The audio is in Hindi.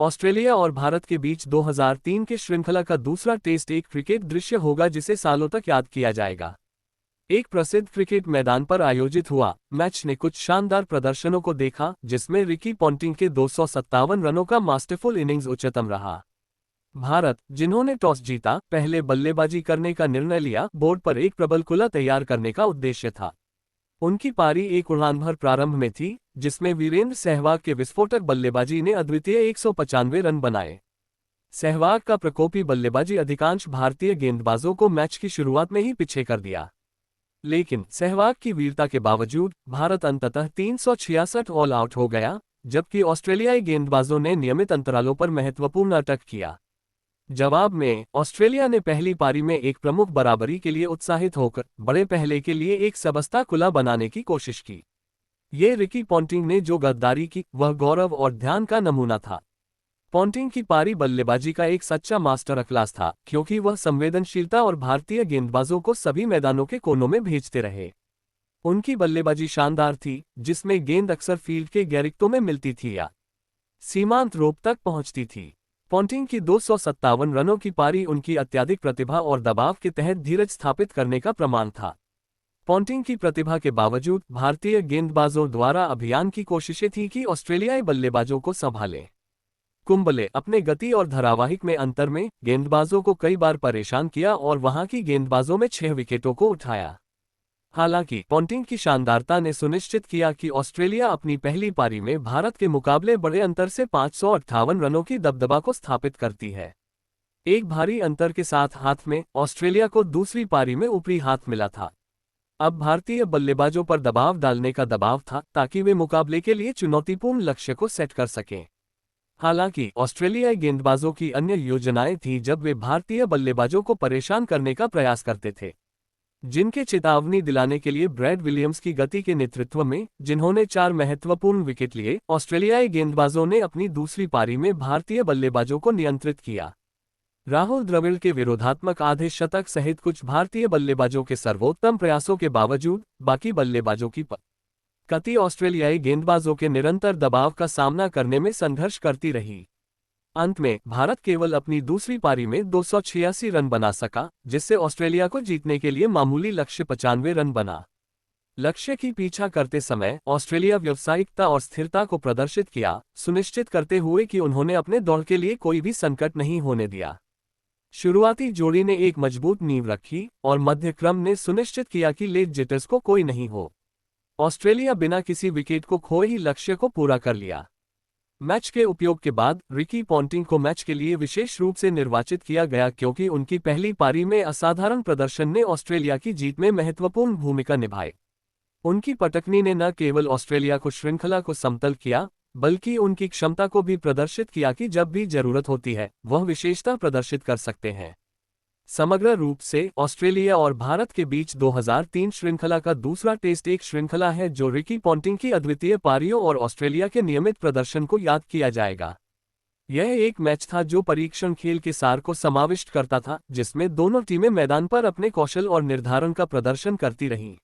ऑस्ट्रेलिया और भारत के बीच 2003 के श्रृंखला का दूसरा टेस्ट एक क्रिकेट दृश्य होगा जिसे सालों तक याद किया जाएगा। एक प्रसिद्ध क्रिकेट मैदान पर आयोजित हुआ मैच ने कुछ शानदार प्रदर्शनों को देखा, जिसमें रिकी पॉन्टिंग के 257 रनों का मास्टरफुल इनिंग्स उच्चतम रहा। भारत, जिन्होंने टॉस जीता, पहले बल्लेबाजी करने का निर्णय लिया। बोर्ड पर एक प्रबल कुला तैयार करने का उद्देश्य था। उनकी पारी एक उड़ान भर प्रारंभ में थी, जिसमें वीरेंद्र सहवाग के विस्फोटक बल्लेबाजी ने अद्वितीय 195 रन बनाए। सहवाग का प्रकोपी बल्लेबाजी अधिकांश भारतीय गेंदबाजों को मैच की शुरुआत में ही पीछे कर दिया, लेकिन सहवाग की वीरता के बावजूद भारत अंततः 366 ऑल आउट हो गया, जबकि ऑस्ट्रेलियाई गेंदबाजों ने नियमित अंतरालों पर महत्वपूर्ण अटक किया। जवाब में ऑस्ट्रेलिया ने पहली पारी में एक प्रमुख बराबरी के लिए उत्साहित होकर बड़े पहले के लिए एक सबस्ता कुला बनाने की कोशिश की। ये रिकी पॉन्टिंग ने जो गद्दारी की, वह गौरव और ध्यान का नमूना था। पॉन्टिंग की पारी बल्लेबाजी का एक सच्चा मास्टर क्लास था, क्योंकि वह संवेदनशीलता और भारतीय गेंदबाजों को सभी मैदानों के कोनों में भेजते रहे। उनकी बल्लेबाजी शानदार थी, जिसमें गेंद अक्सर फील्ड के गैरिक्टों में मिलती थी या सीमांत रोप तक पहुंचती थी। पॉन्टिंग की 257 रनों की पारी उनकी अत्यधिक प्रतिभा और दबाव के तहत धीरज स्थापित करने का प्रमाण था। पॉन्टिंग की प्रतिभा के बावजूद भारतीय गेंदबाजों द्वारा अभियान की कोशिशें थी कि ऑस्ट्रेलियाई बल्लेबाजों को संभाले। कुंबले अपने गति और धारावाहिक में अंतर में गेंदबाजों को कई बार परेशान किया और वहां की गेंदबाजों में 6 विकेटों को उठाया। हालांकि पॉन्टिंग की शानदारता ने सुनिश्चित किया कि ऑस्ट्रेलिया अपनी पहली पारी में भारत के मुकाबले बड़े अंतर से 558 रनों की दबदबा को स्थापित करती है। एक भारी अंतर के साथ हाथ में ऑस्ट्रेलिया को दूसरी पारी में ऊपरी हाथ मिला था। अब भारतीय बल्लेबाजों पर दबाव डालने का दबाव था, ताकि वे मुकाबले के लिए चुनौतीपूर्ण लक्ष्य को सेट कर सकें। हालांकि ऑस्ट्रेलियाई गेंदबाजों की अन्य योजनाएं थीं जब वे भारतीय बल्लेबाजों को परेशान करने का प्रयास करते थे, जिनके चेतावनी दिलाने के लिए ब्रैड विलियम्स की गति के नेतृत्व में, जिन्होंने 4 महत्वपूर्ण विकेट लिए, ऑस्ट्रेलियाई गेंदबाजों ने अपनी दूसरी पारी में भारतीय बल्लेबाजों को नियंत्रित किया। राहुल द्रविड़ के विरोधात्मक आधे शतक सहित कुछ भारतीय बल्लेबाजों के सर्वोत्तम प्रयासों के बावजूद बाकी बल्लेबाजों की गति ऑस्ट्रेलियाई गेंदबाजों के निरंतर दबाव का सामना करने में संघर्ष करती रही। अंत में भारत केवल अपनी दूसरी पारी में 286 रन बना सका, जिससे ऑस्ट्रेलिया को जीतने के लिए मामूली लक्ष्य 95 रन बना। लक्ष्य की पीछा करते समय ऑस्ट्रेलिया व्यावसायिकता और स्थिरता को प्रदर्शित किया, सुनिश्चित करते हुए कि उन्होंने अपने दौड़ के लिए कोई भी संकट नहीं होने दिया। शुरुआती जोड़ी ने एक मजबूत नींव रखी और मध्य क्रम ने सुनिश्चित किया कि लेग जिटर्स को कोई नहीं हो। ऑस्ट्रेलिया बिना किसी विकेट को खोए ही लक्ष्य को पूरा कर लिया। मैच के उपयोग के बाद रिकी पॉन्टिंग को मैच के लिए विशेष रूप से निर्वाचित किया गया, क्योंकि उनकी पहली पारी में असाधारण प्रदर्शन ने ऑस्ट्रेलिया की जीत में महत्वपूर्ण भूमिका निभाई। उनकी पटकनी ने न केवल ऑस्ट्रेलिया को श्रृंखला को समतल किया, बल्कि उनकी क्षमता को भी प्रदर्शित किया कि जब भी जरूरत होती है, वह विशेषता प्रदर्शित कर सकते हैं। समग्र रूप से ऑस्ट्रेलिया और भारत के बीच 2003 श्रृंखला का दूसरा टेस्ट एक श्रृंखला है जो रिकी पॉन्टिंग की अद्वितीय पारियों और ऑस्ट्रेलिया के नियमित प्रदर्शन को याद किया जाएगा। यह एक मैच था जो परीक्षण खेल के सार को समाविष्ट करता था, जिसमें दोनों टीमें मैदान पर अपने कौशल और निर्धारण का प्रदर्शन करती रहीं।